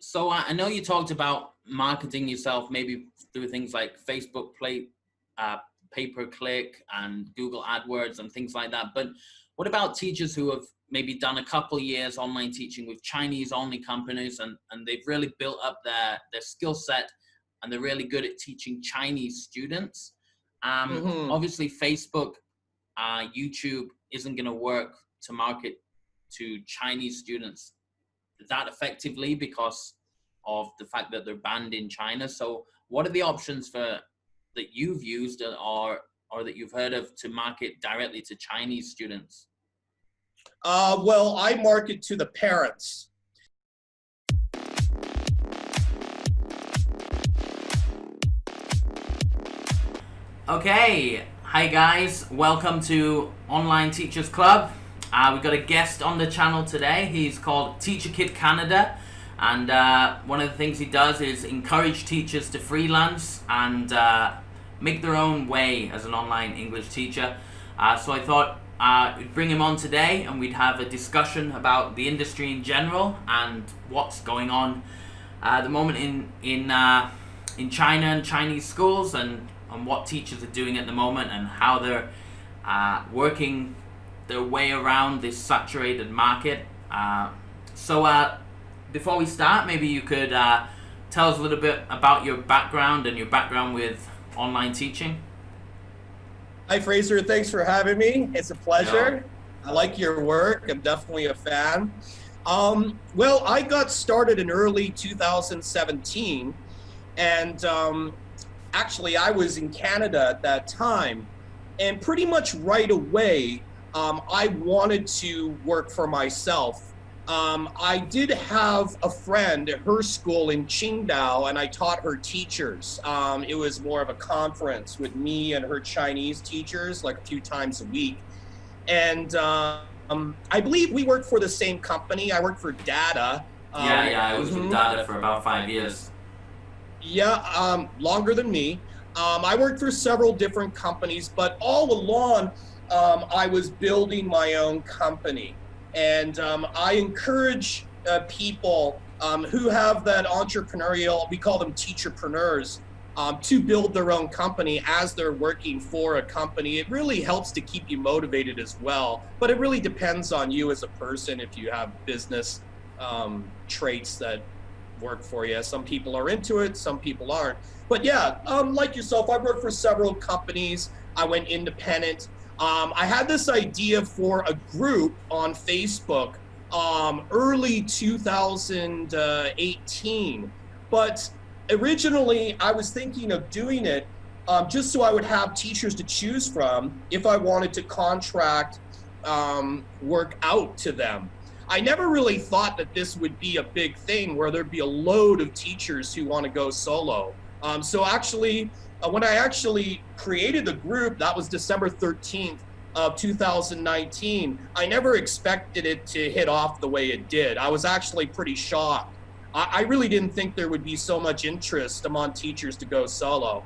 So I know you talked about marketing yourself, maybe through things like Facebook pay-per-click and Google AdWords and things like that. But what about teachers who have maybe done a couple years online teaching with Chinese-only companies and they've really built up their skill set and they're really good at teaching Chinese students? Obviously, Facebook, YouTube isn't going to work to market to Chinese students that effectively because of the fact that they're banned in China. So what are the options that you've used or that you've heard of to market directly to Chinese students? Well, I market to the parents. Okay, hi guys, welcome to Online Teachers Club. We've got a guest on the channel today. He's called Teacher Kid Canada, and one of the things he does is encourage teachers to freelance and make their own way as an online English teacher. So I thought we'd bring him on today and we'd have a discussion about the industry in general and what's going on at the moment in China and Chinese schools and what teachers are doing at the moment and how they're working their way around this saturated market. So before we start, maybe you could tell us a little bit about your background and your background with online teaching. Hi Fraser, thanks for having me. It's a pleasure. I like your work. I'm definitely a fan. Well, I got started in early 2017 and actually I was in Canada at that time, and pretty much right away I wanted to work for myself. I did have a friend at her school in Qingdao, and I taught her teachers. It was more of a conference with me and her Chinese teachers, like a few times a week. And I believe we worked for the same company. I worked for Data. I was with Data for about 5 years. Yeah, longer than me. I worked for several different companies, but all along I was building my own company. And I encourage people who have that entrepreneurial, we call them teacherpreneurs, to build their own company as they're working for a company. It really helps to keep you motivated as well, but it really depends on you as a person if you have business traits that work for you. Some people are into it, some people aren't. But yeah, like yourself, I worked for several companies. I went independent. I had this idea for a group on Facebook early 2018, but originally I was thinking of doing it just so I would have teachers to choose from if I wanted to contract work out to them. I never really thought that this would be a big thing where there'd be a load of teachers who want to go solo. So actually, when I actually created the group, that was December 13th of 2019, I never expected it to hit off the way it did. I was actually pretty shocked. I really didn't think there would be so much interest among teachers to go solo.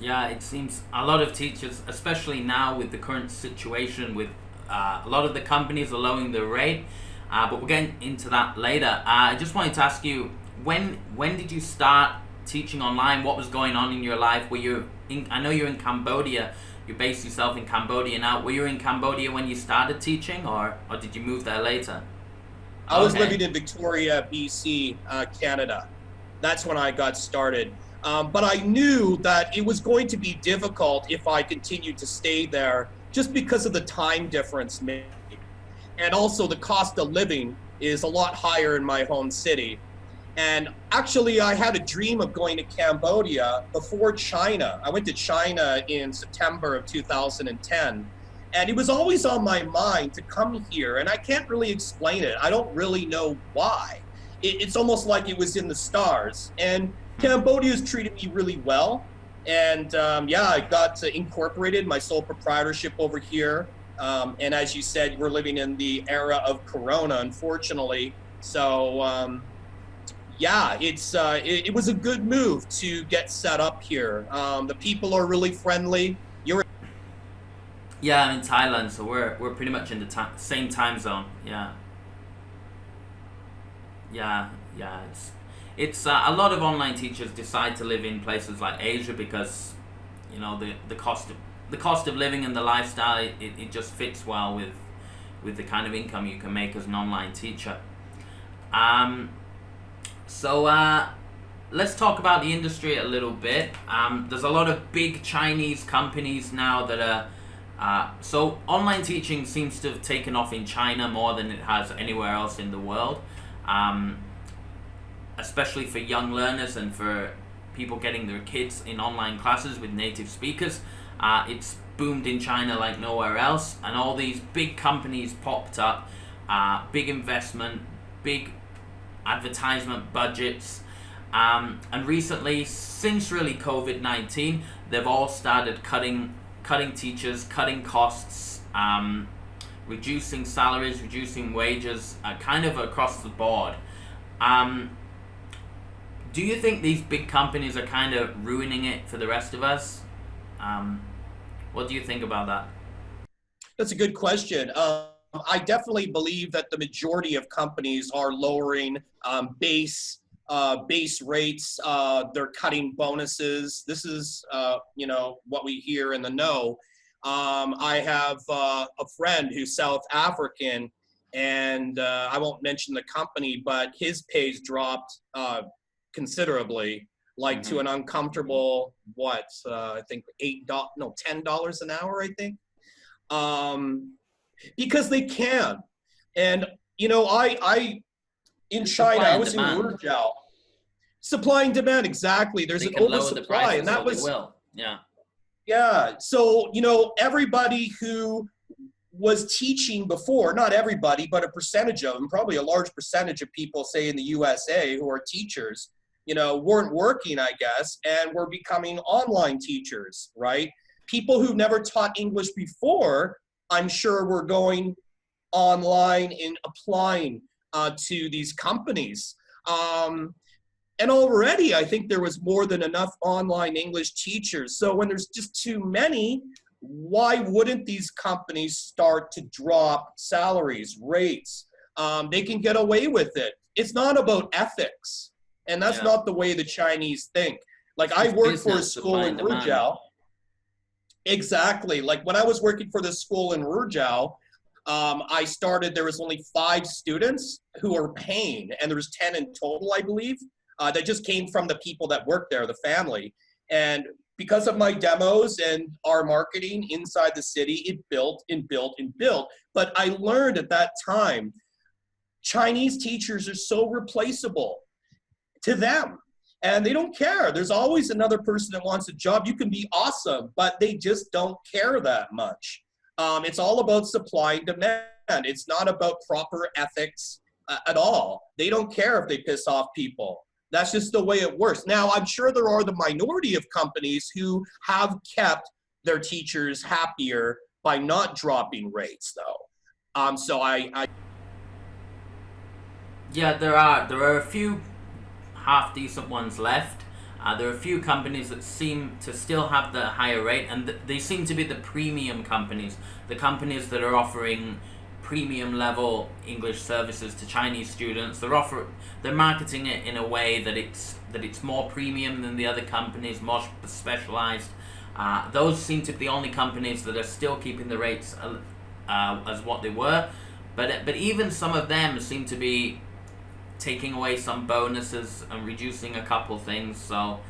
Yeah, it seems a lot of teachers, especially now with the current situation with a lot of the companies are lowering their rate, but we'll get into that later. I just wanted to ask you, when did you start teaching online? What was going on in your life? I know you're in Cambodia, you based yourself in Cambodia now. Were you in Cambodia when you started teaching, or did you move there later? I was living in Victoria, BC, Canada. That's when I got started. But I knew that it was going to be difficult if I continued to stay there just because of the time difference maybe. And also the cost of living is a lot higher in my home city. And actually I had a dream of going to Cambodia before China. I went to China in September of 2010. And it was always on my mind to come here, and I can't really explain it. I don't really know why. It's almost like it was in the stars. And Cambodia's treated me really well. And yeah, I got incorporated, my sole proprietorship over here. And as you said, we're living in the era of Corona, unfortunately. So yeah, it was a good move to get set up here. The people are really friendly. Yeah, I'm in Thailand, so we're pretty much in the same time zone. Yeah. Yeah, yeah. It's a lot of online teachers decide to live in places like Asia because the cost of living and the lifestyle, it just fits well with the kind of income you can make as an online teacher. Um, so let's talk about the industry a little bit. There's a lot of big Chinese companies now that are so online teaching seems to have taken off in China more than it has anywhere else in the world, especially for young learners and for people getting their kids in online classes with native speakers. It's boomed in China like nowhere else, and all these big companies popped up, big investment, big advertisement budgets, and recently, since really COVID-19, they've all started cutting teachers, cutting costs, reducing salaries, reducing wages, kind of across the board. Do you think these big companies are kind of ruining it for the rest of us? What do you think about that? That's a good question. I definitely believe that the majority of companies are lowering base rates. They're cutting bonuses. This is what we hear in the know. I have a friend who's South African, and I won't mention the company, but his pay's dropped considerably, like to an uncomfortable I think $10 an hour, I think, because they can. And I in China, I was in Ruzhou. Supply and demand, exactly. There's an oversupply, and that was yeah. So everybody who was teaching before, not everybody, but a percentage of them, probably a large percentage of people, say in the USA, who are teachers, weren't working, I guess, and were becoming online teachers, right? People who never taught English before, I'm sure, were going online and applying to these companies. And already, I think there was more than enough online English teachers. So when there's just too many, why wouldn't these companies start to drop salaries, rates? They can get away with it. It's not about ethics. And that's not the way the Chinese think. Like, I worked for a school in Ruzhou. Exactly. Like, when I was working for this school in Ruzhou, there was only 5 students who were paying, and there was 10 in total, I believe. That just came from the people that worked there, the family. And because of my demos and our marketing inside the city, it built and built and built. But I learned at that time, Chinese teachers are so replaceable to them, and they don't care. There's always another person that wants a job. You can be awesome, but they just don't care that much. It's all about supply and demand. It's not about proper ethics at all. They don't care if they piss off people. That's just the way it works. Now, I'm sure there are the minority of companies who have kept their teachers happier by not dropping rates, though. So yeah, there are a few half decent ones left. There are a few companies that seem to still have the higher rate, and they seem to be the premium companies, the companies that are offering premium level English services to Chinese students. They're marketing it in a way that it's more premium than the other companies, more specialized. Those seem to be the only companies that are still keeping the rates as what they were, but even some of them seem to be taking away some bonuses and reducing a couple things. So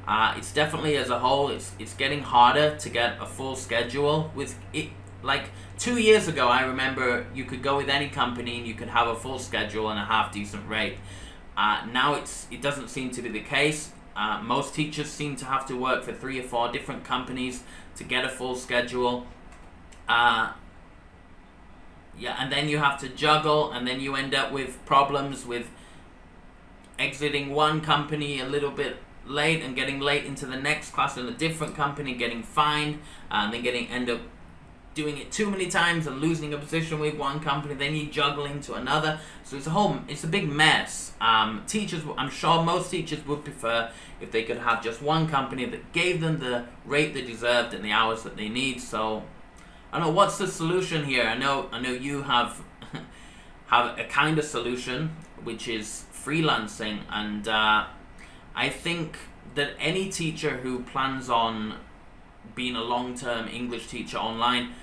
it's definitely, as a whole, it's getting harder to get a full schedule with it. Like 2 years ago, I remember you could go with any company and you could have a full schedule and a half decent rate. Now it doesn't seem to be the case. Most teachers seem to have to work for 3 or 4 different companies to get a full schedule. And then you have to juggle, and then you end up with problems with exiting one company a little bit late and getting late into the next class in a different company, getting fined, and then end up doing it too many times and losing a position with one company, then you juggling to another. So it's a big mess. Teachers, I'm sure most teachers would prefer if they could have just one company that gave them the rate they deserved and the hours that they need. So I don't know, what's the solution here? I know you have a kind of solution, which is freelancing, and I think that any teacher who plans on being a long-term English teacher online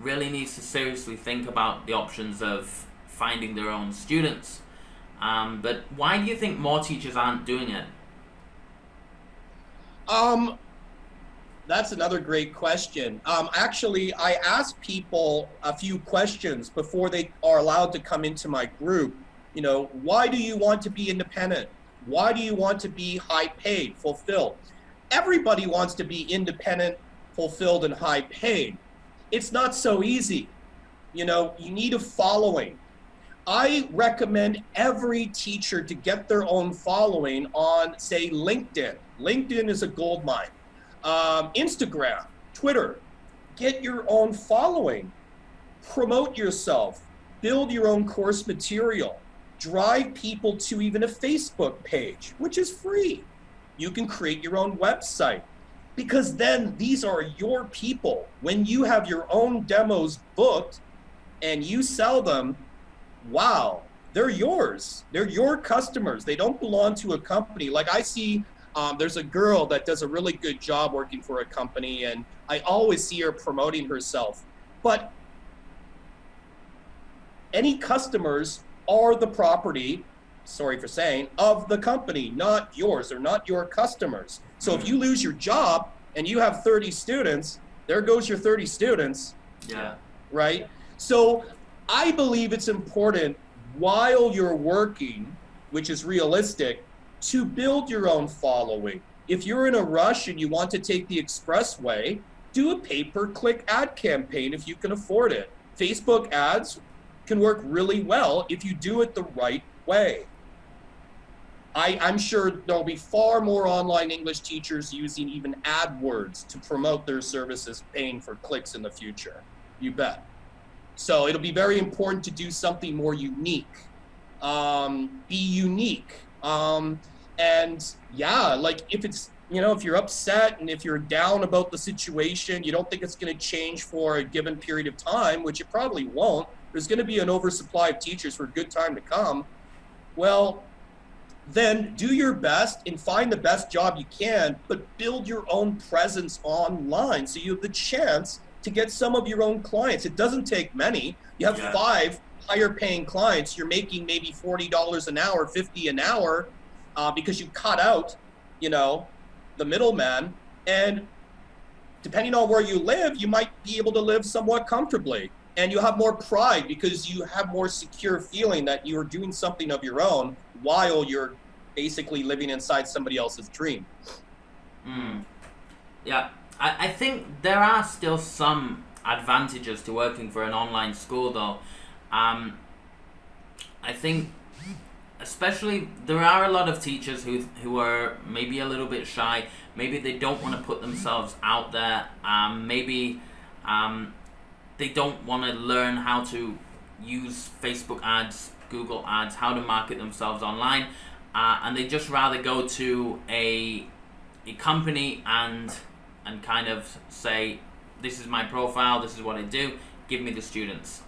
really needs to seriously think about the options of finding their own students. But why do you think more teachers aren't doing it? That's another great question. Actually, I ask people a few questions before they are allowed to come into my group. You know, why do you want to be independent? Why do you want to be high paid, fulfilled? Everybody wants to be independent, fulfilled, and high paid. It's not so easy. You know, you need a following. I recommend every teacher to get their own following on, say, LinkedIn. LinkedIn is a gold mine. Instagram, Twitter, get your own following, promote yourself, build your own course material, drive people to even a Facebook page, which is free. You can create your own website, because then these are your people. When you have your own demos booked and you sell them, wow, they're yours. They're your customers. They don't belong to a company. Like I see, there's a girl that does a really good job working for a company, and I always see her promoting herself. But any customers are the property, sorry for saying, of the company, not yours. They're not your customers. So if you lose your job and you have 30 students, there goes your 30 students. Yeah. Right? So I believe it's important while you're working, which is realistic, to build your own following. If you're in a rush and you want to take the expressway, do a pay-per-click ad campaign if you can afford it. Facebook ads can work really well if you do it the right way. I'm sure there'll be far more online English teachers using even AdWords to promote their services, paying for clicks in the future. You bet. So it'll be very important to do something more unique. Be unique. And yeah, like if it's, you know, if you're upset and if you're down about the situation, you don't think it's going to change for a given period of time, which it probably won't. There's going to be an oversupply of teachers for a good time to come. Well, then do your best and find the best job you can, but build your own presence online so you have the chance to get some of your own clients. It doesn't take many. You have 5 higher paying clients. You're making maybe $40 an hour, $50 an hour, because you cut out, you know, the middleman. And depending on where you live, you might be able to live somewhat comfortably. And you have more pride because you have more secure feeling that you're doing something of your own while you're basically living inside somebody else's dream. Yeah, I think there are still some advantages to working for an online school though. I think especially there are a lot of teachers who are maybe a little bit shy, maybe they don't want to put themselves out there, maybe they don't want to learn how to use Facebook ads, Google ads, how to market themselves online, and they just rather go to a company and kind of say, this is my profile, this is what I do, give me the students.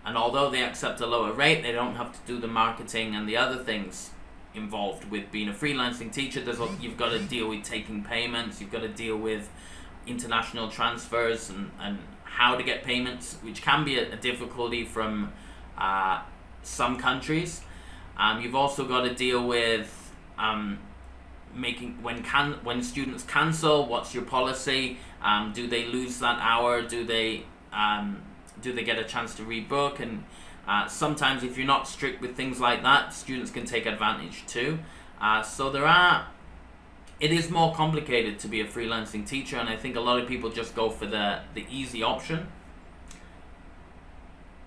And although they accept a lower rate, they don't have to do the marketing and the other things involved with being a freelancing teacher. You've got to deal with taking payments, you've got to deal with international transfers and how to get payments, which can be a difficulty from some countries. You've also got to deal with making when students cancel, what's your policy? Do they lose that hour? Do they get a chance to rebook? And sometimes if you're not strict with things like that, students can take advantage too. So it is more complicated to be a freelancing teacher, and I think a lot of people just go for the easy option.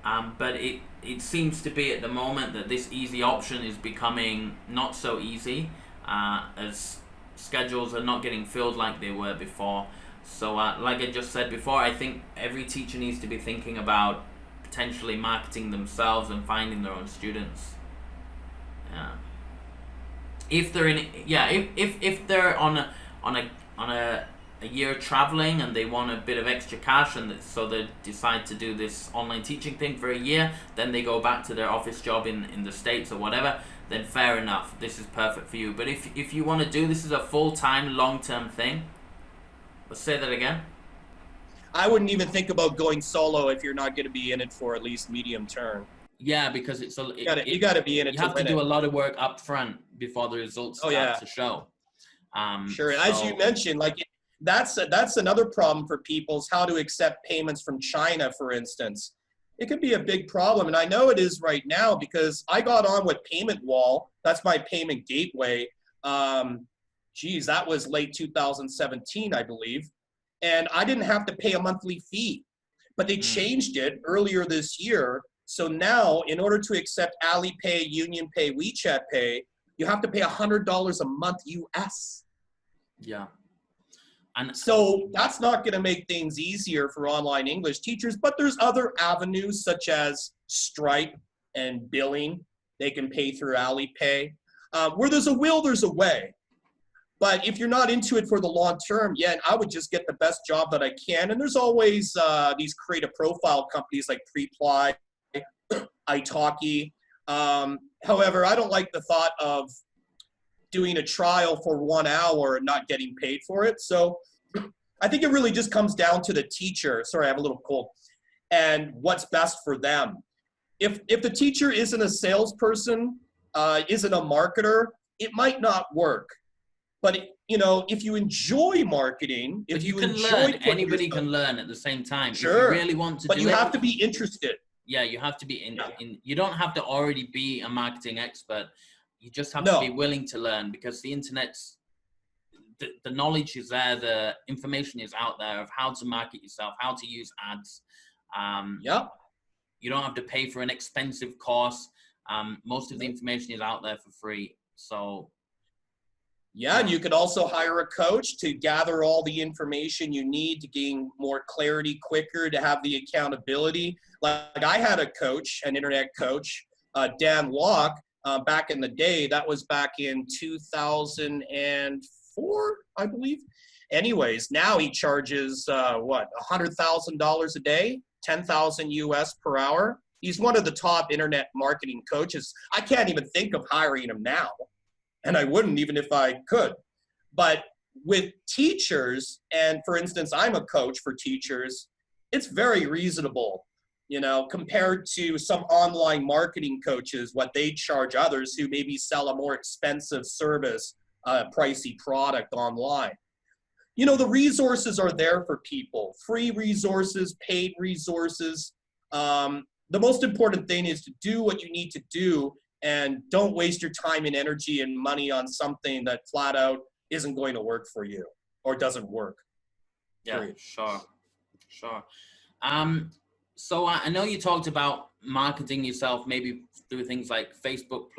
But it seems to be at the moment that this easy option is becoming not so easy, as schedules are not getting filled like they were before. So like I just said before, I think every teacher needs to be thinking about potentially marketing themselves and finding their own students. Yeah. If they're if they're on a year traveling and they want a bit of extra cash, and so they decide to do this online teaching thing for a year, then they go back to their office job in the States or whatever, then fair enough. This is perfect for you. But if you want to do this as a full-time, long-term thing, let's say that again. I wouldn't even think about going solo if you're not going to be in it for at least medium term. Yeah, because you got to be in it. You have to do a lot of work up front before the results start to show. Sure. As you mentioned, like that's another problem for people is how to accept payments from China, for instance. It could be a big problem, and I know it is right now because I got on with Payment Wall. That's my payment gateway. That was late 2017, I believe, and I didn't have to pay a monthly fee, but they changed it earlier this year. So now, in order to accept Alipay, UnionPay, WeChat Pay, you have to pay $100 a month US. Yeah. And so that's not going to make things easier for online English teachers, but there's other avenues such as Stripe and billing. They can pay through Alipay. Where there's a will, there's a way. But if you're not into it for the long term, I would just get the best job that I can. And there's always these creative profile companies like Preply, italki. However, I don't like the thought of doing a trial for 1 hour and not getting paid for it. So I think it really just comes down to the teacher. Sorry, I have a little cold. And what's best for them. If the teacher isn't a salesperson, isn't a marketer, it might not work. But if you enjoy marketing, if you enjoy, anybody can learn at the same time. Sure. If you really want to, but you have to be interested. Yeah, you have to be in. You don't have to already be a marketing expert. You just have to be willing to learn, because the internet's the knowledge is there, the information is out there of how to market yourself, how to use ads. You don't have to pay for an expensive course. Most of the information is out there for free. So and you could also hire a coach to gather all the information you need to gain more clarity quicker, to have the accountability. Like I had a coach, an internet coach, Dan Locke, back in the day. That was back in 2004, I believe. Anyways, now he charges $100,000 a day, 10,000 US per hour. He's one of the top internet marketing coaches. I can't even think of hiring him now, and I wouldn't even if I could. But with teachers, and for instance, I'm a coach for teachers, it's very reasonable, compared to some online marketing coaches, what they charge others who maybe sell a more expensive service, pricey product online. The resources are there for people, free resources, paid resources. The most important thing is to do what you need to do, and don't waste your time and energy and money on something that flat out isn't going to work for you or doesn't work. Yeah, sure. So I know you talked about marketing yourself, maybe through things like Facebook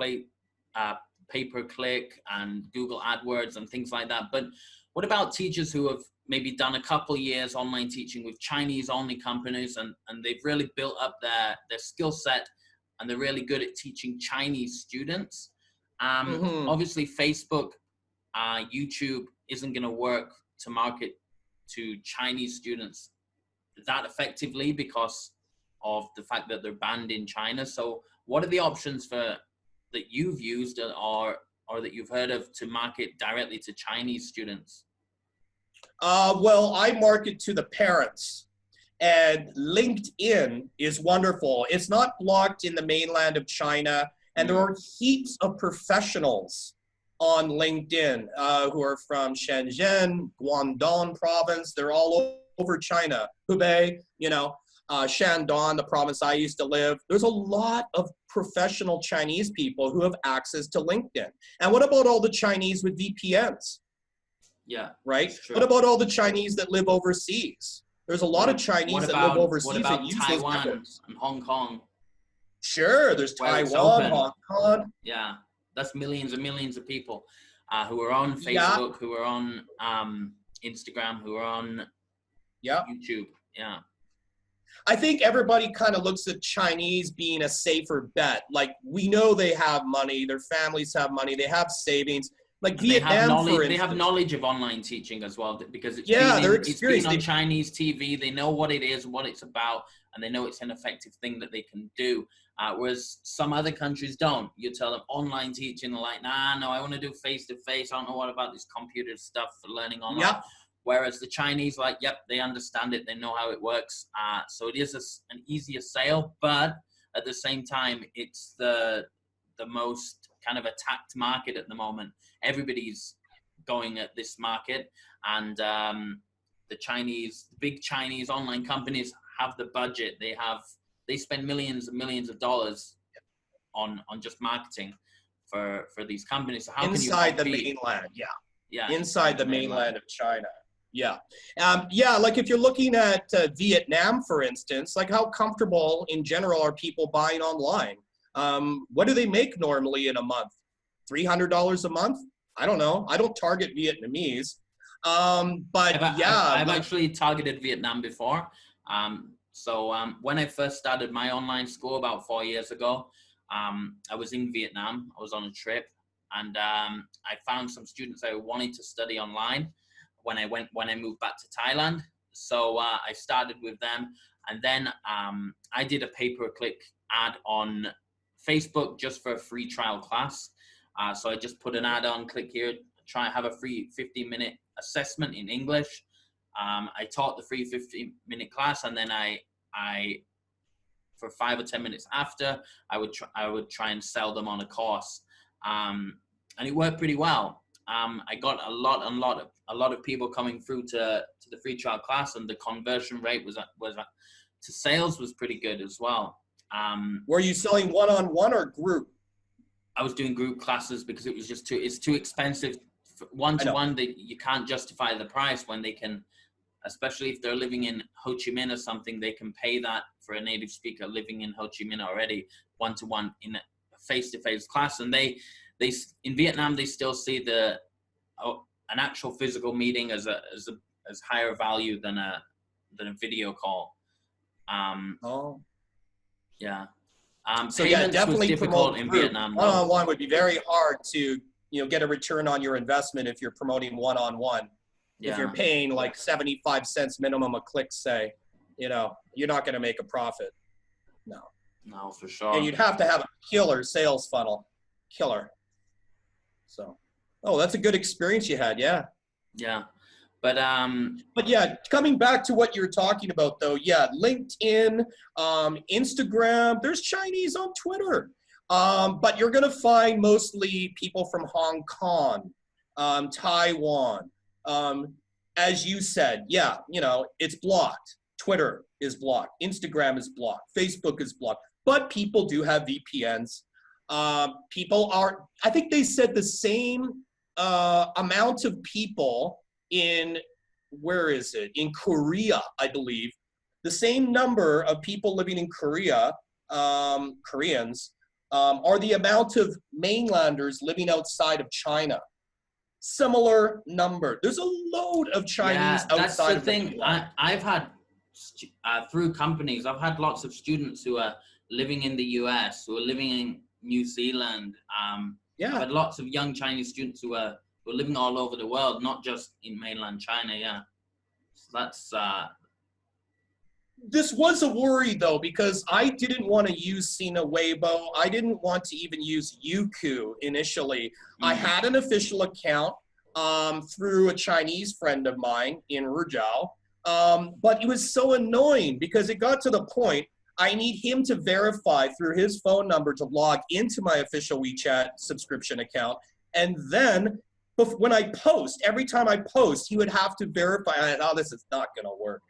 pay-per-click and Google AdWords and things like that. But what about teachers who have maybe done a couple years online teaching with Chinese-only companies, and they've really built up their skill set, and they're really good at teaching Chinese students? Obviously, Facebook, YouTube isn't going to work to market to Chinese students that effectively because of the fact that they're banned in China. So what are the options that you've used or that you've heard of to market directly to Chinese students? Well, I market to the parents, and LinkedIn is wonderful. It's not blocked in the mainland of China, and there are heaps of professionals on LinkedIn who are from Shenzhen, Guangdong province. They're all over China. Hubei, Shandong, the province I used to live. There's a lot of professional Chinese people who have access to LinkedIn. And what about all the Chinese with VPNs? Yeah. Right? What about all the Chinese that live overseas? There's a lot of Chinese that live overseas that use those networks. And Hong Kong? Sure, there's Taiwan, Hong Kong. Yeah, that's millions and millions of people who are on Facebook, who are on Instagram, who are on YouTube. Yeah. I think everybody kind of looks at Chinese being a safer bet. Like, we know they have money, their families have money, they have savings. Like And they have Vietnam, knowledge. for They have instance. knowledge of online teaching as well, because They're it's been experienced. on Chinese TV. They know what it is, what it's about, and they know it's an effective thing that they can do. Whereas some other countries don't. You tell them online teaching, they're like, nah, no, I want to do face to face. I don't know what about this computer stuff for learning online. Yep. Whereas the Chinese, like, yep, they understand it. They know how it works. So it is an easier sale, but at the same time, it's the most kind of attacked market at the moment. Everybody's going at this market, and the big Chinese online companies have the budget. They spend millions and millions of dollars on just marketing for these companies. So how Inside can the you compete? mainland, Yeah, inside the mainland of China. Like if you're looking at Vietnam, for instance, like how comfortable in general are people buying online? What do they make normally in a month? $300 a month? I don't know. I don't target Vietnamese. I've actually targeted Vietnam before. When I first started my online school about 4 years ago, I was in Vietnam. I was on a trip, and I found some students I wanted to study online when I moved back to Thailand. So I started with them, and then I did a pay-per-click ad on Facebook just for a free trial class. So I just put an ad on, click here, try have a free 15-minute assessment in English. I taught the free 15-minute class, and then I for 5 or 10 minutes after, I would try and sell them on a course, and it worked pretty well. I got a lot of people coming through to the free trial class, and the conversion rate was to sales was pretty good as well. Were you selling one-on-one or group? I was doing group classes because it was just it's too expensive. One-to-one, you can't justify the price when they can, especially if they're living in Ho Chi Minh or something, they can pay that for a native speaker living in Ho Chi Minh already, one-to-one in a face-to-face class. And they in Vietnam, they still see an actual physical meeting as higher value than a video call. Yeah. So yeah, definitely was difficult promote in group. Vietnam. One-on-one would be very hard to get a return on your investment if you're promoting one-on-one. Yeah. If you're paying like 75 cents minimum a click, say, you're not going to make a profit. No, for sure. And you'd have to have a killer sales funnel. Killer. So, that's a good experience you had. Yeah. Yeah. But yeah, coming back to what you're talking about though, yeah, LinkedIn, Instagram, there's Chinese on Twitter. But you're going to find mostly people from Hong Kong, Taiwan. As you said, yeah, it's blocked. Twitter is blocked. Instagram is blocked. Facebook is blocked. But people do have VPNs. I think they said the same amount of people in Korea, I believe. The same number of people living in Korea, Koreans, are the amount of mainlanders living outside of China. Similar number. There's a load of Chinese outside of the thing. I've had, through companies, I've had lots of students who are living in the US, who are living in New Zealand. I've had lots of young Chinese students who are living all over the world, not just in mainland China. Yeah. So that's... This was a worry though, because I didn't want to use Sina Weibo. I didn't want to even use Youku initially. I had an official account through a Chinese friend of mine in Ruzhou, but it was so annoying because it got to the point I need him to verify through his phone number to log into my official WeChat subscription account. And then when I post, every time I post, he would have to verify, this is not going to work.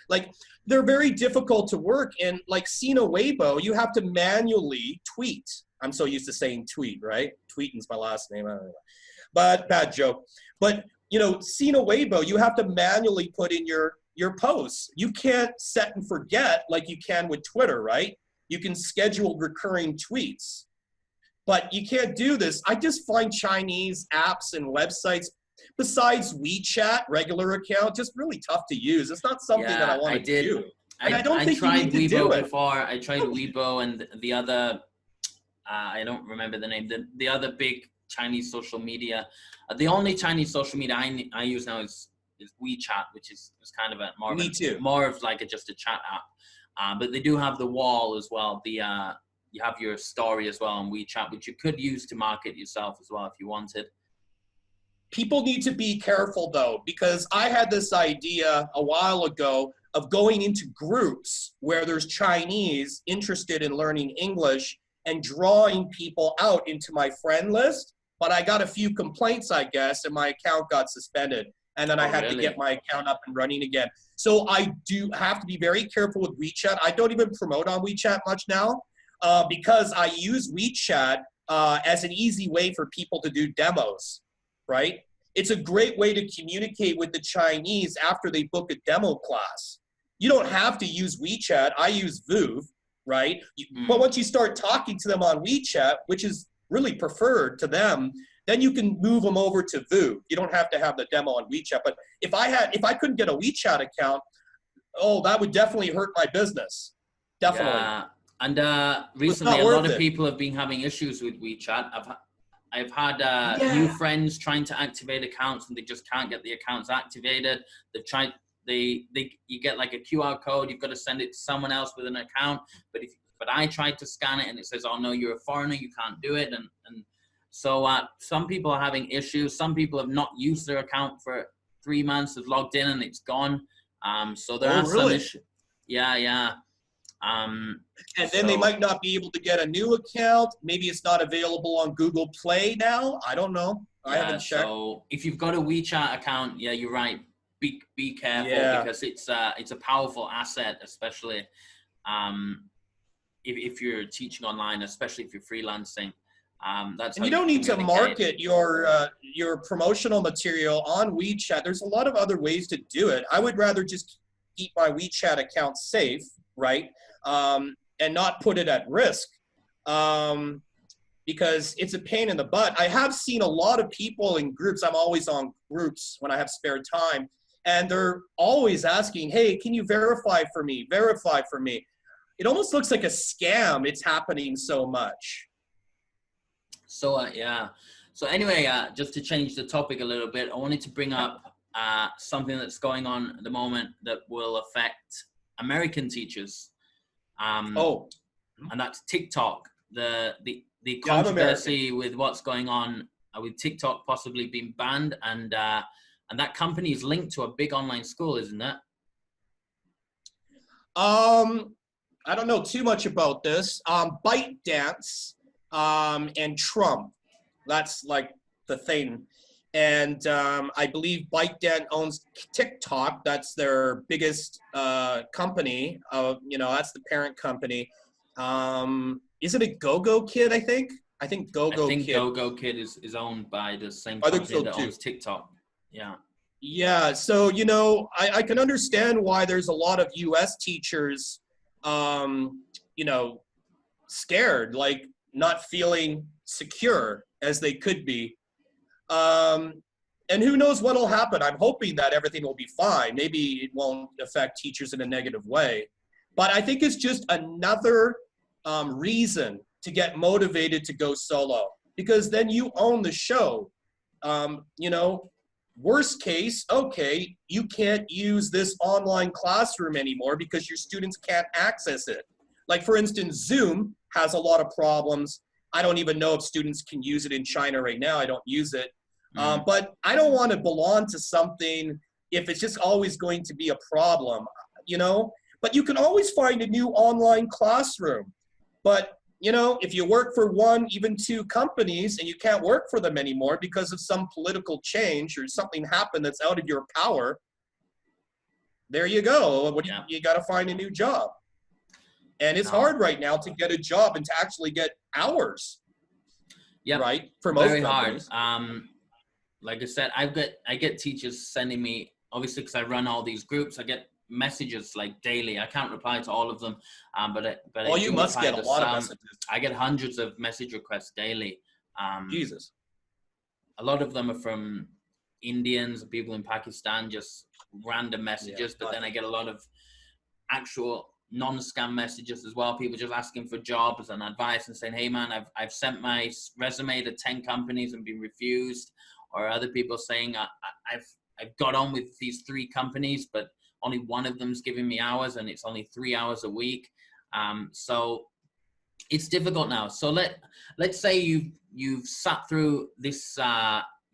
Like, they're very difficult to work. And like Sina Weibo, you have to manually tweet. I'm so used to saying tweet, right? Tweeting's my last name. I don't know. But bad joke. But, Sina Weibo, you have to manually put in your posts. You can't set and forget like you can with Twitter, right? You can schedule recurring tweets. But you can't do this. I just find Chinese apps and websites, besides WeChat, regular account, just really tough to use. It's not something that I want to do. And I don't think tried you need to do Weibo it. before. I tried Weibo and the other, I don't remember the name, the other big Chinese social media. The only Chinese social media I use now is WeChat, which is kind of a Me too. more of like just a chat app. But they do have the wall as well. You have your story as well on WeChat, which you could use to market yourself as well if you wanted. People need to be careful though, because I had this idea a while ago of going into groups where there's Chinese interested in learning English and drawing people out into my friend list. But I got a few complaints, I guess, and my account got suspended. And then I had to get my account up and running again. So I do have to be very careful with WeChat. I don't even promote on WeChat much now because I use WeChat as an easy way for people to do demos, right? It's a great way to communicate with the Chinese after they book a demo class. You don't have to use WeChat. I use Vuv, right? But once you start talking to them on WeChat, which is really preferred to them, then you can move them over to Vuv. You don't have to have the demo on WeChat. But if I couldn't get a WeChat account, that would definitely hurt my business. Definitely. Yeah. And recently, a lot of people have been having issues with WeChat. I've had new friends trying to activate accounts and they just can't get the accounts activated. They've tried. You get like a QR code. You've got to send it to someone else with an account. But I tried to scan it and it says, "Oh no, you're a foreigner. You can't do it." And so some people are having issues. Some people have not used their account for 3 months. Have logged in and it's gone. So there are some issues. Yeah. And then they might not be able to get a new account. Maybe it's not available on Google Play now. I don't know. I haven't checked. So if you've got a WeChat account, yeah, you're right. Be careful because it's a powerful asset, especially if you're teaching online, especially if you're freelancing. That's and you don't need to market your promotional material on WeChat. There's a lot of other ways to do it. I would rather just keep my WeChat account safe, right? And not put it at risk because it's a pain in the butt. I have seen a lot of people in groups. I'm always on groups when I have spare time. And they're always asking, hey, can you verify for me? Verify for me. It almost looks like a scam. It's happening so much. So, So anyway, just to change the topic a little bit, I wanted to bring up something that's going on at the moment that will affect American teachers. And that's TikTok. The controversy with what's going on with TikTok possibly being banned, and that company is linked to a big online school, isn't it? I don't know too much about this. ByteDance and Trump, that's like the thing. And I believe ByteDance owns TikTok. That's their biggest company. That's the parent company. Is it a Go-Go Kid, I think? I think Go-Go Kid is owned by the same company that owns TikTok. Yeah. Yeah, so, I can understand why there's a lot of U.S. teachers, scared, like not feeling secure as they could be. And who knows what'll happen. I'm hoping that everything will be fine. Maybe it won't affect teachers in a negative way. But I think it's just another reason to get motivated to go solo, because then you own the show. Worst case, okay, you can't use this online classroom anymore because your students can't access it. Like, for instance, Zoom has a lot of problems. I don't even know if students can use it in China right now. I don't use it. But I don't want to belong to something if it's just always going to be a problem, But you can always find a new online classroom. But, if you work for one, even two companies and you can't work for them anymore because of some political change or something happened that's out of your power, there you go. You got to find a new job. And it's hard right now to get a job and to actually get hours. Yeah, right. For most very companies. hard. Like I said, I get teachers sending me, obviously because I run all these groups, I get messages like daily. I can't reply to all of them, but you must get a lot of messages. I get hundreds of message requests daily. Jesus. A lot of them are from Indians, people in Pakistan, just random messages. But then I get a lot of actual non-scam messages as well. People just asking for jobs and advice and saying, hey man, I've sent my resume to 10 companies and been refused. Or other people saying, I've got on with these 3 companies, but only one of them's giving me hours and it's only 3 hours a week. So it's difficult now. So let's say you've sat through this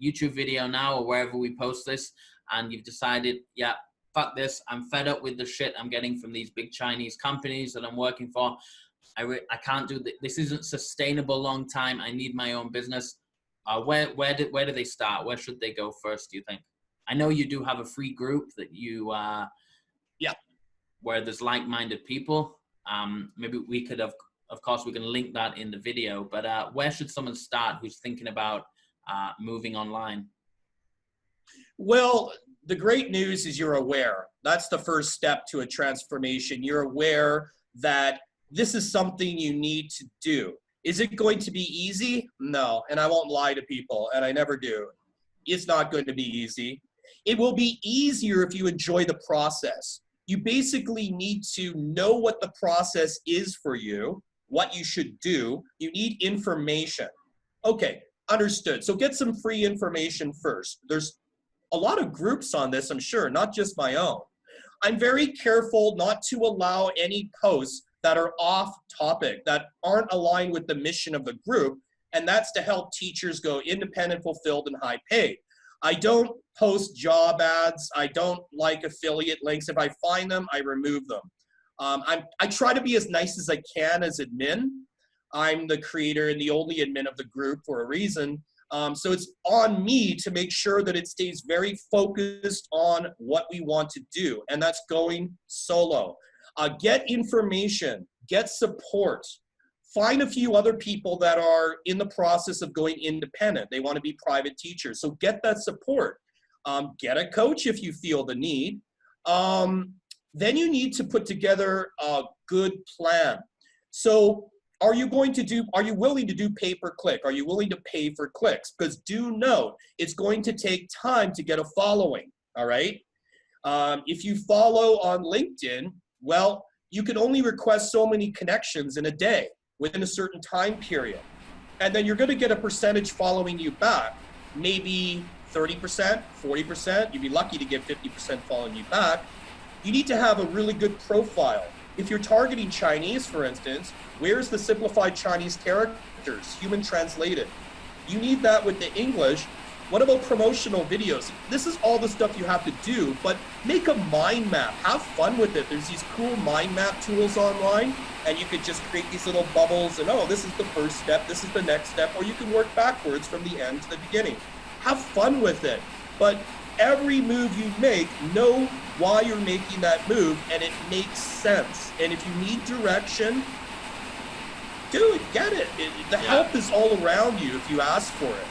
YouTube video now, or wherever we post this, and you've decided, yeah, fuck this, I'm fed up with the shit I'm getting from these big Chinese companies that I'm working for. I can't do this. This isn't sustainable long time. I need my own business. Where do they start? Where should they go first, do you think? I know you do have a free group that you yeah, where there's like-minded people. Maybe we could have, of course, we can link that in the video, but where should someone start who's thinking about moving online? Well, the great news is you're aware. That's the first step to a transformation. You're aware that this is something you need to do. Is it going to be easy? No, and I won't lie to people, and I never do. It's not going to be easy. It will be easier if you enjoy the process. You basically need to know what the process is for you, what you should do. You need information. Okay, understood. So get some free information first. There's a lot of groups on this, I'm sure, not just my own. I'm very careful not to allow any posts that are off topic, that aren't aligned with the mission of the group, and that's to help teachers go independent, fulfilled, and high paid. I don't post job ads. I don't like affiliate links. If I find them, I remove them. I try to be as nice as I can as admin. I'm the creator and the only admin of the group for a reason. So it's on me to make sure that it stays very focused on what we want to do, and that's going solo. Get information, get support. Find a few other people that are in the process of going independent. They want to be private teachers, so get that support. Get a coach if you feel the need. Then you need to put together a good plan. So are you willing to do pay-per-click? Are you willing to pay for clicks? Because do note, it's going to take time to get a following, all right? If you follow on LinkedIn, well, you can only request so many connections in a day within a certain time period. And then you're gonna get a percentage following you back, maybe 30%, 40%, you'd be lucky to get 50% following you back. You need to have a really good profile. If you're targeting Chinese, for instance, where's the simplified Chinese characters, human translated? You need that with the English. What about promotional videos? This is all the stuff you have to do, but make a mind map. Have fun with it. There's these cool mind map tools online, and you could just create these little bubbles and, oh, this is the first step, this is the next step, or you can work backwards from the end to the beginning. Have fun with it, but every move you make, know why you're making that move, and it makes sense. And if you need direction, do it, get it. The help is all around you if you ask for it.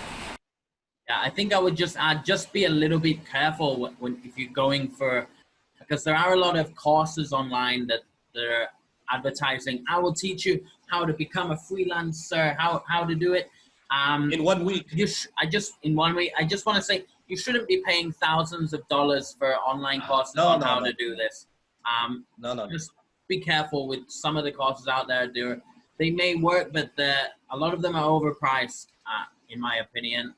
Yeah, I think I would just add, just be a little bit careful if you're going for, because there are a lot of courses online that they're advertising. I will teach you how to become a freelancer, how to do it. In 1 week. In 1 week, I just want to say, you shouldn't be paying thousands of dollars for online courses on how to do this. Just be careful with some of the courses out there. They may work, but a lot of them are overpriced, in my opinion.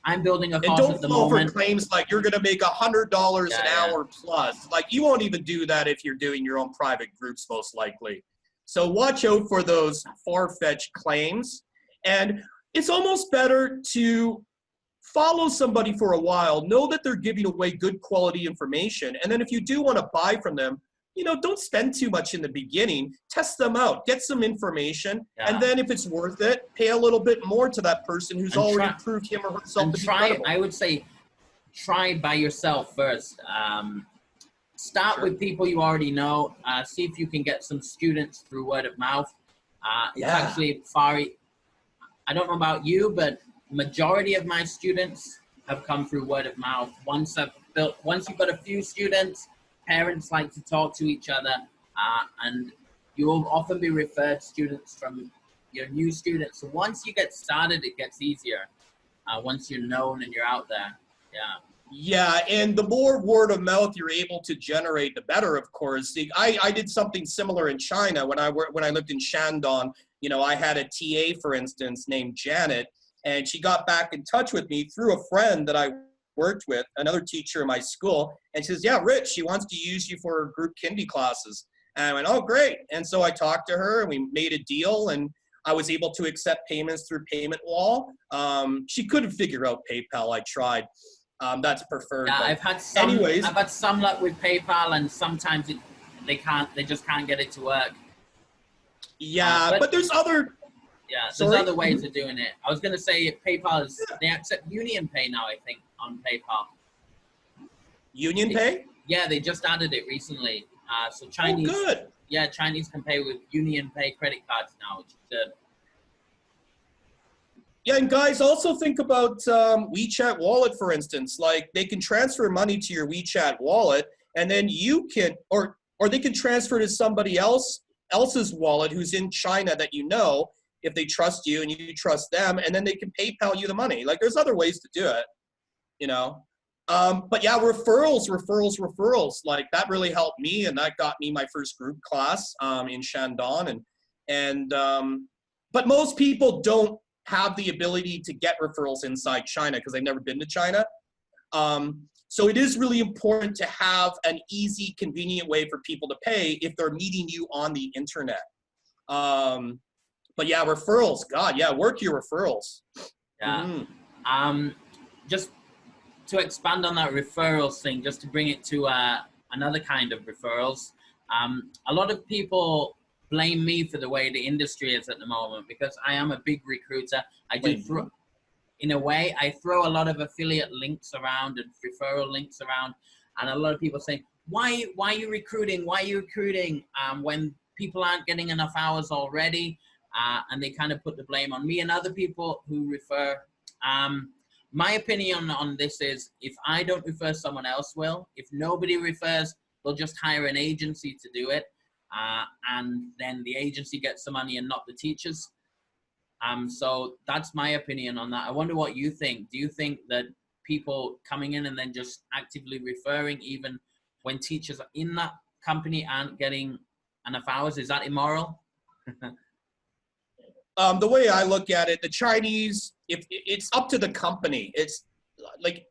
I'm building a course at the moment. And don't fall for claims like you're going to make $100 an hour plus. Like, you won't even do that if you're doing your own private groups, most likely. So watch out for those far-fetched claims. And it's almost better to follow somebody for a while, know that they're giving away good quality information. And then if you do want to buy from them, don't spend too much in the beginning. Test them out, get some information, and then if it's worth it, pay a little bit more to that person who's already proved him or herself to be credible. I would say, try by yourself first. Start with people you already know. See if you can get some students through word of mouth. It's actually I don't know about you, but majority of my students have come through word of mouth. Once you've got a few students, parents like to talk to each other, and you will often be referred students from your new students. So once you get started, it gets easier. Once you're known and you're out there. Yeah. Yeah, and the more word of mouth you're able to generate, the better, of course. See, I did something similar in China when I lived in Shandong. You know, I had a TA, for instance, named Janet, and she got back in touch with me through a friend that I worked with, another teacher in my school, and she says, "Yeah, Rich, she wants to use you for her group kindy classes." And I went, "Oh, great!" And so I talked to her, and we made a deal, and I was able to accept payments through Payment Wall. She couldn't figure out PayPal. I tried. That's preferred. Yeah, But I've had some luck with PayPal, and sometimes they just can't get it to work. Yeah, but there's other. Yeah, Sorry? there's other ways of doing it. I was going to say PayPal they accept Union Pay now, I think, on PayPal. Union Pay? Yeah, they just added it recently. So Chinese, good. Yeah, Chinese can pay with Union Pay credit cards now, which is good. Yeah, and guys, also think about WeChat Wallet, for instance. Like, they can transfer money to your WeChat wallet, and then you can, or they can transfer to somebody else's wallet who's in China that you know, if they trust you and you trust them, and then they can PayPal you the money. Like, there's other ways to do it, you know. But yeah, referrals. Like, that really helped me, and that got me my first group class in Shandong. But most people don't have the ability to get referrals inside China because they've never been to China. So it is really important to have an easy, convenient way for people to pay if they're meeting you on the internet. But yeah, referrals. God, yeah, work your referrals. Yeah. Just to expand on that referrals thing, just to bring it to another kind of referrals. A lot of people blame me for the way the industry is at the moment because I am a big recruiter. In a way, I throw a lot of affiliate links around and referral links around, and a lot of people say, why are you recruiting? Why are you recruiting when people aren't getting enough hours already? And they kind of put the blame on me and other people who refer. My opinion on this is, if I don't refer, someone else will. If nobody refers, they'll just hire an agency to do it. And then the agency gets the money and not the teachers. So that's my opinion on that. I wonder what you think. Do you think that people coming in and then just actively referring, even when teachers in that company aren't getting enough hours, is that immoral? The way I look at it, the Chinese, if it's up to the company. It's like,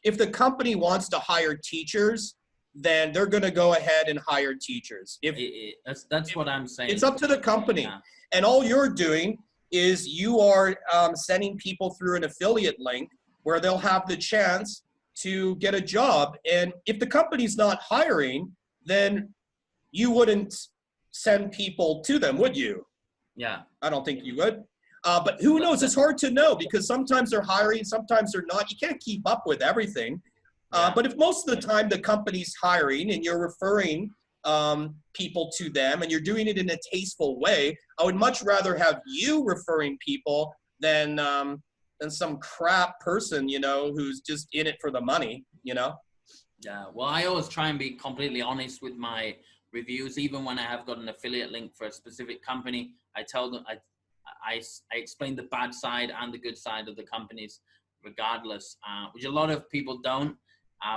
if the company wants to hire teachers, then they're going to go ahead and hire teachers. That's what I'm saying. It's up to the company. Yeah. And all you're doing is you are sending people through an affiliate link where they'll have the chance to get a job. And if the company's not hiring, then you wouldn't send people to them, would you? Yeah. I don't think you would. But who knows? It's hard to know because sometimes they're hiring, sometimes they're not. You can't keep up with everything. But if most of the time the company's hiring and you're referring people to them and you're doing it in a tasteful way, I would much rather have you referring people than some crap person, you know, who's just in it for the money, you know? Yeah, well, I always try and be completely honest with my reviews. Even when I have got an affiliate link for a specific company, I tell them, I explain the bad side and the good side of the companies regardless, which a lot of people don't.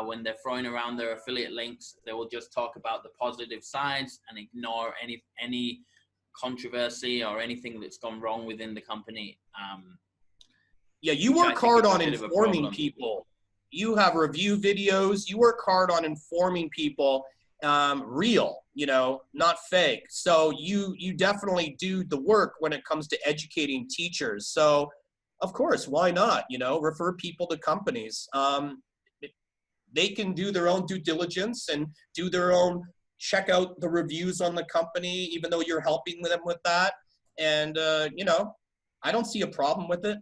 When they're throwing around their affiliate links, they will just talk about the positive sides and ignore any controversy or anything that's gone wrong within the company. Yeah, you work hard on informing people. You have review videos. You work hard on informing people, real, you know, not fake. So you definitely do the work when it comes to educating teachers. So, of course, why not? You know, refer people to companies. They can do their own due diligence and do their own, check out the reviews on the company, even though you're helping them with that. And, you know, I don't see a problem with it.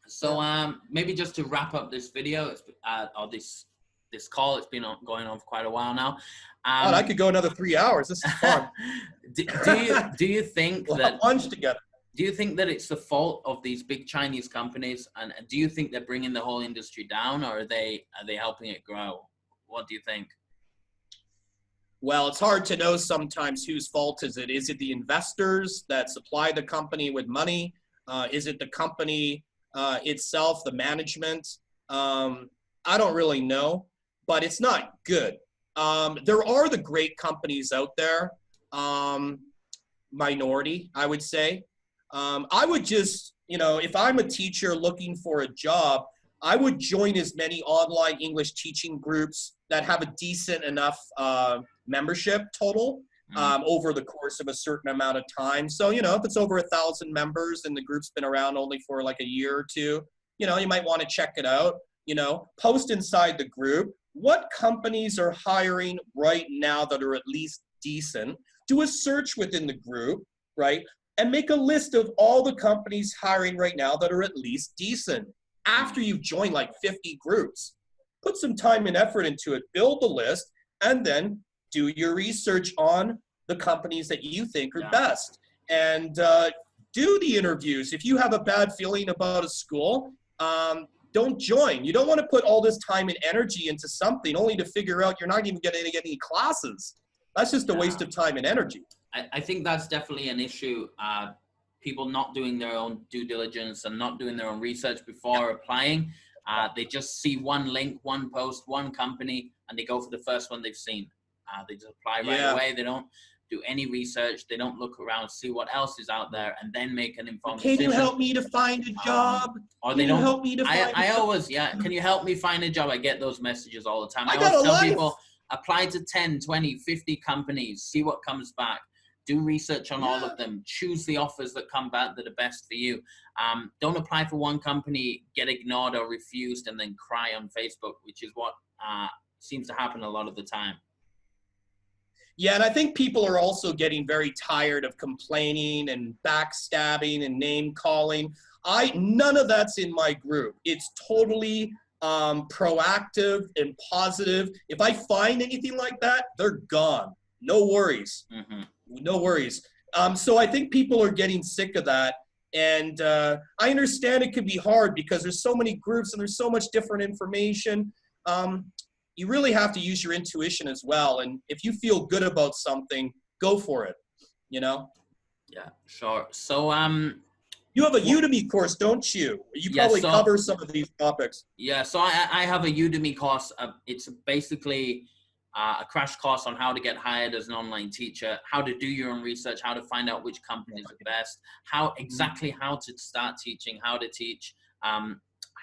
So maybe just to wrap up this video, or this call, it's been going on for quite a while now. I could go another 3 hours. This is fun. do you think we'll that have lunch together? Do you think that it's the fault of these big Chinese companies, and do you think they're bringing the whole industry down, or are they helping it grow? What do you think? Well, it's hard to know sometimes whose fault is it. Is it the investors that supply the company with money? Is it the company itself, the management? I don't really know, but it's not good. There are the great companies out there, minority, I would say. I would just, if I'm a teacher looking for a job, I would join as many online English teaching groups that have a decent enough membership total over the course of a certain amount of time. So, if it's over 1,000 members and the group's been around only for like a year or two, you might want to check it out. Post inside the group what companies are hiring right now that are at least decent. Do a search within the group, right? And make a list of all the companies hiring right now that are at least decent. After you've joined like 50 groups, put some time and effort into it, build the list, and then do your research on the companies that you think are best. And do the interviews. If you have a bad feeling about a school, don't join. You don't want to put all this time and energy into something only to figure out you're not even going to get any classes. That's just a waste of time and energy. I think that's definitely an issue. People not doing their own due diligence and not doing their own research before applying. They just see one link, one post, one company, and they go for the first one they've seen. They just apply right away. They don't do any research. They don't look around, see what else is out there, and then make an informed decision. Can you help me to find a job? Or they don't help me to find a job. Can you help me find a job? I get those messages all the time. I always tell people, apply to 10, 20, 50 companies, see what comes back. Do research on all of them. Choose the offers that come back that are best for you. Don't apply for one company, get ignored or refused, and then cry on Facebook, which is what seems to happen a lot of the time. Yeah, and I think people are also getting very tired of complaining and backstabbing and name calling. None of that's in my group. It's totally proactive and positive. If I find anything like that, they're gone. No worries. No worries. So I think people are getting sick of that. And I understand it could be hard because there's so many groups and there's so much different information. You really have to use your intuition as well. And if you feel good about something, go for it, Yeah, sure. So, you have a Udemy course, don't you? You probably cover some of these topics. Yeah, so I have a Udemy course. It's basically a crash course on how to get hired as an online teacher, how to do your own research, how to find out which companies are best, how to start teaching, how to teach,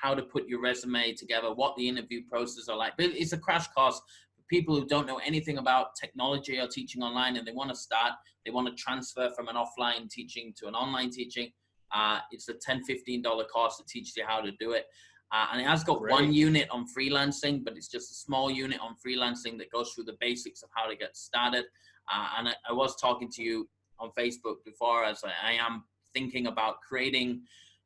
how to put your resume together, what the interview process are like. But it's a crash course for people who don't know anything about technology or teaching online and they want to start, they want to transfer from an offline teaching to an online teaching. It's a $10, $15 course that teaches you how to do it. And it has got one unit on freelancing, but it's just a small unit on freelancing that goes through the basics of how to get started. And I was talking to you on Facebook before, as I am thinking about creating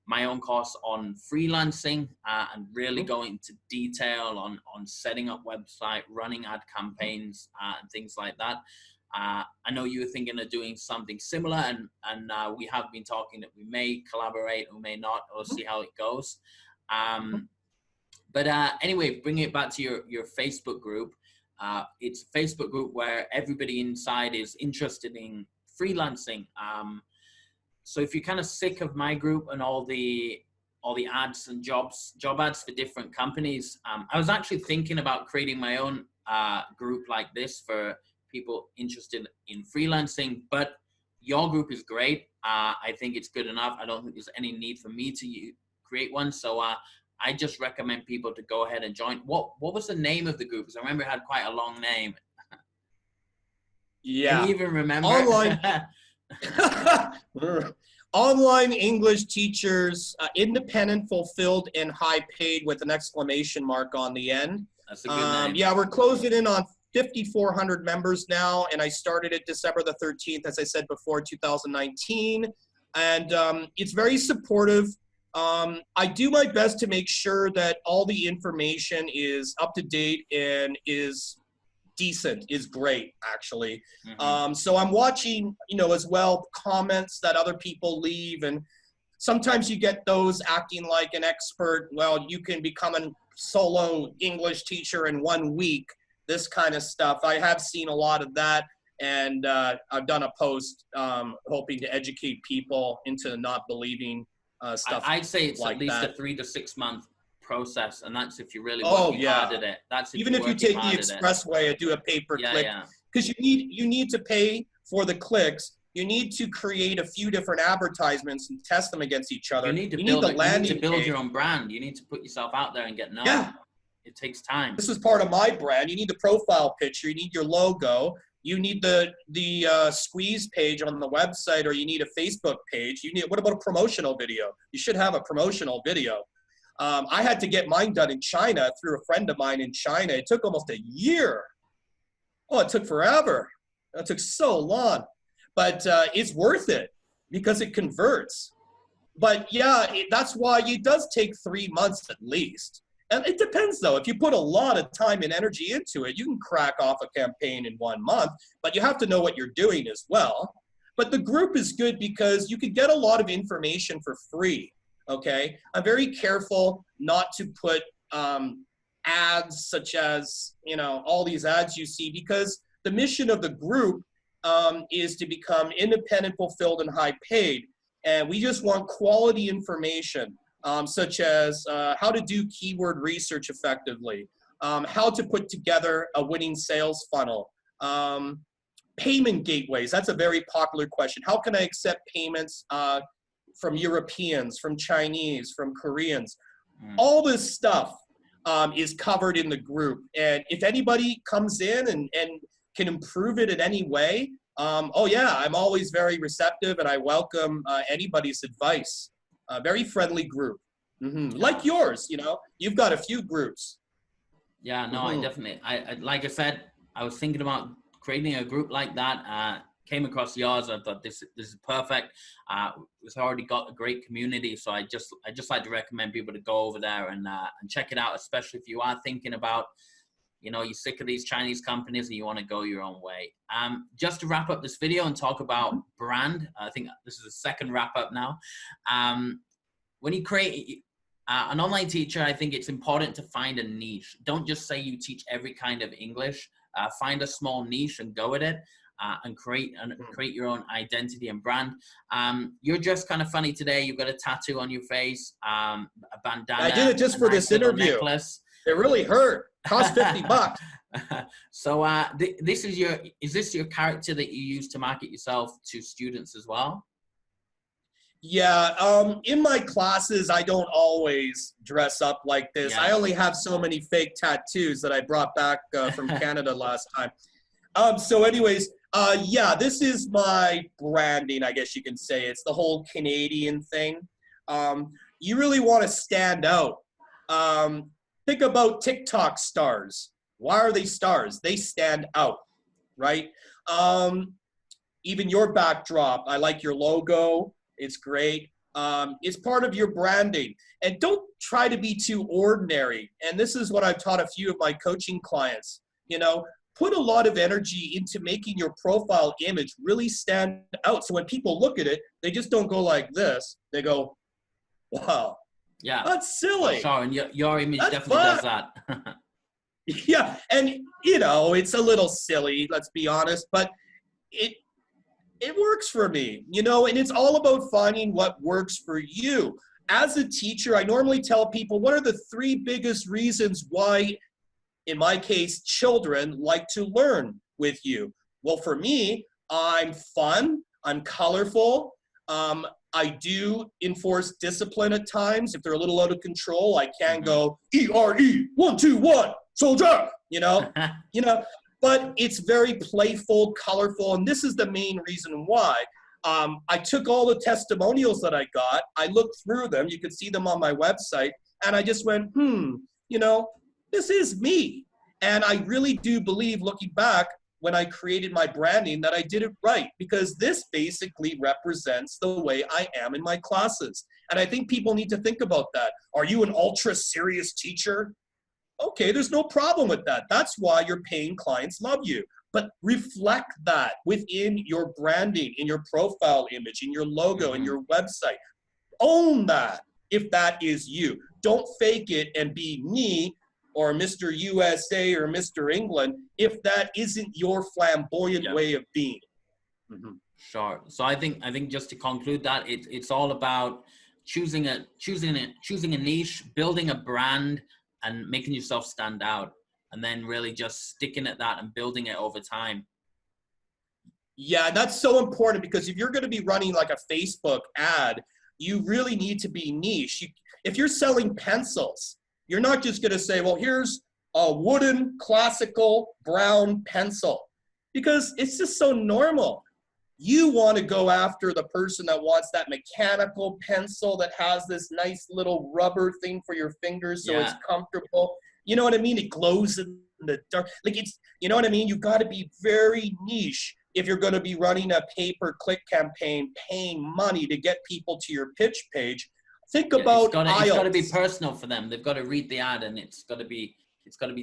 my own course on freelancing and really going into detail on setting up website, running ad campaigns and things like that. I know you were thinking of doing something similar, and we have been talking that we may collaborate or may not, or see how it goes. But anyway, bringing it back to your Facebook group, it's a Facebook group where everybody inside is interested in freelancing. So if you're kind of sick of my group and all the ads and job ads for different companies, I was actually thinking about creating my own group like this for people interested in freelancing, but your group is great. I think it's good enough. I don't think there's any need for me to create one. So I just recommend people to go ahead and join. What was the name of the group? Because I remember it had quite a long name. Yeah. Can you even remember? Online English teachers, independent, fulfilled, and high paid with an exclamation mark on the end. That's a good name. Yeah, we're closing in on 5,400 members now, and I started it December the 13th, as I said before, 2019. And it's very supportive. I do my best to make sure that all the information is up to date and is decent, is great, actually. So I'm watching, as well, comments that other people leave, and sometimes you get those acting like an expert. Well, you can become a solo English teacher in 1 week, this kind of stuff. I have seen a lot of that, and I've done a post hoping to educate people into not believing stuff. I'd say it's like at least that. a 3 to 6 month process, and that's if you're really Oh working hard yeah. at it. That's Even if you take the expressway and do a pay-per-click, because you need to pay for the clicks. You need to create a few different advertisements and test them against each other. You need to build your own brand. You need to put yourself out there and get known. Yeah. It takes time. This is part of my brand. You need the profile picture. You need your logo. You need the squeeze page on the website, or you need a Facebook page. What about a promotional video? You should have a promotional video. I had to get mine done in China through a friend of mine in China. It took almost a year. Oh, it took forever. It took so long. But it's worth it because it converts. But yeah, that's why it does take 3 months at least. And it depends though. If you put a lot of time and energy into it, you can crack off a campaign in 1 month, but you have to know what you're doing as well. But the group is good because you can get a lot of information for free, okay? I'm very careful not to put ads such as, all these ads you see, because the mission of the group is to become independent, fulfilled, and high paid. And we just want quality information. Such as how to do keyword research effectively, how to put together a winning sales funnel, payment gateways. That's a very popular question. How can I accept payments from Europeans, from Chinese, from Koreans? All this stuff is covered in the group. And if anybody comes in and can improve it in any way, oh yeah, I'm always very receptive and I welcome anybody's advice. A very friendly group, like yours. You've got a few groups. Yeah, no, I definitely. I like I said, I was thinking about creating a group like that. Came across yours. I thought this is perfect. It's already got a great community, so I just like to recommend people to go over there and check it out, especially if you are thinking about, you're sick of these Chinese companies and you want to go your own way. Just to wrap up this video and talk about brand, I think this is the second wrap up now. When you create an online teacher, I think it's important to find a niche. Don't just say you teach every kind of English. Find a small niche and go at it. And create your own identity and brand. You're just kind of funny today. You've got a tattoo on your face, a bandana. I did it just for this interview. Necklace. It really hurt. Cost $50. So is this your character that you use to market yourself to students as well? Yeah, in my classes, I don't always dress up like this. Yeah. I only have so many fake tattoos that I brought back from Canada last time. So anyways, yeah, this is my branding, I guess you can say. It's the whole Canadian thing. You really want to stand out. Think about TikTok stars. Why are they stars? They stand out, right? Even your backdrop, I like your logo. It's great. It's part of your branding. And don't try to be too ordinary. And this is what I've taught a few of my coaching clients. Put a lot of energy into making your profile image really stand out. So when people look at it, they just don't go like this. They go, wow. Yeah, that's silly. Sure, and your image definitely does that. Yeah, and it's a little silly, let's be honest, but it works for me, and it's all about finding what works for you. As a teacher, I normally tell people, what are the 3 biggest reasons why, in my case, children like to learn with you? Well, for me, I'm fun, I'm colorful, I do enforce discipline at times. If they're a little out of control, I can go ERE 1 2 1 soldier. But it's very playful, colorful, and this is the main reason why. I took all the testimonials that I got. I looked through them. You can see them on my website, and I just went, this is me. And I really do believe, looking back, when I created my branding, that I did it right, because this basically represents the way I am in my classes. And I think people need to think about that. Are you an ultra serious teacher? Okay, there's no problem with that. That's why your paying clients love you. But reflect that within your branding, in your profile image, in your logo, in your website. Own that if that is you. Don't fake it and be me or Mr. USA or Mr. England if that isn't your flamboyant way of being. Sure. So I think just to conclude that, it's all about choosing a niche, building a brand, and making yourself stand out, and then really just sticking at that and building it over time. Yeah, that's so important, because if you're going to be running like a Facebook ad, you really need to be niche. If you're selling pencils, you're not just going to say, well, here's a wooden classical brown pencil, because it's just so normal. You want to go after the person that wants that mechanical pencil that has this nice little rubber thing for your fingers so it's comfortable. You know what I mean? It glows in the dark. Like, it's, you know what I mean? You got to be very niche if you're going to be running a pay-per-click campaign, paying money to get people to your pitch page. Think about IELTS. It's got to be personal for them. They've got to read the ad, and it's got to be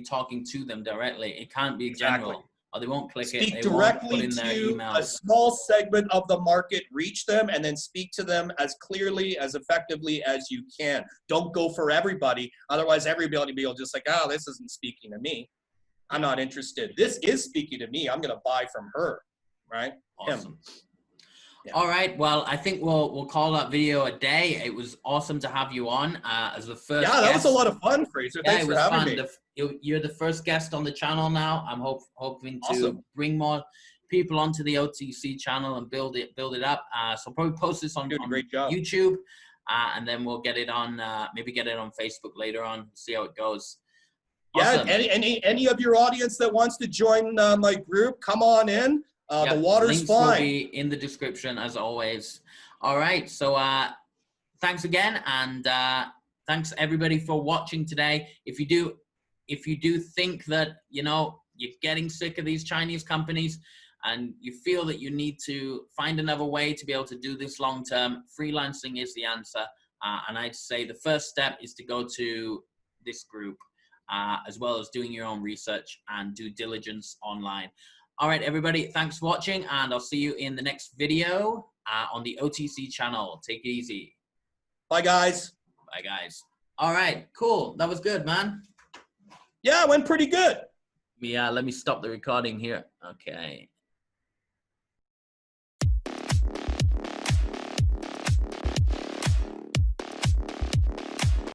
talking to them directly. It can't be general, or they won't click it. Speak directly to a small segment of the market, reach them, and then speak to them as clearly, as effectively as you can. Don't go for everybody. Otherwise, everybody will just like, oh, this isn't speaking to me. I'm not interested. This is speaking to me. I'm going to buy from her, right? Awesome. Yeah. All right. Well, I think we'll call that video a day. It was awesome to have you on as the first. Yeah, that was a lot of fun, Fraser. Thanks for having me. You're the first guest on the channel now. I'm hoping to bring more people onto the OTC channel and build it up. So I'll probably post this on YouTube, and then we'll get it on maybe get it on Facebook later on. See how it goes. Awesome. Yeah. Any of your audience that wants to join my group, come on in. The water's links fine. Will be in the description as always. All right. So thanks again, and thanks everybody for watching today. If you do think that you're getting sick of these Chinese companies and you feel that you need to find another way to be able to do this long term, freelancing is the answer. And I'd say the first step is to go to this group, as well as doing your own research and due diligence online. All right, everybody, thanks for watching, and I'll see you in the next video on the OTC channel. Take it easy. Bye, guys. Bye, guys. All right, cool. That was good, man. Yeah, it went pretty good. Yeah, let me stop the recording here. Okay.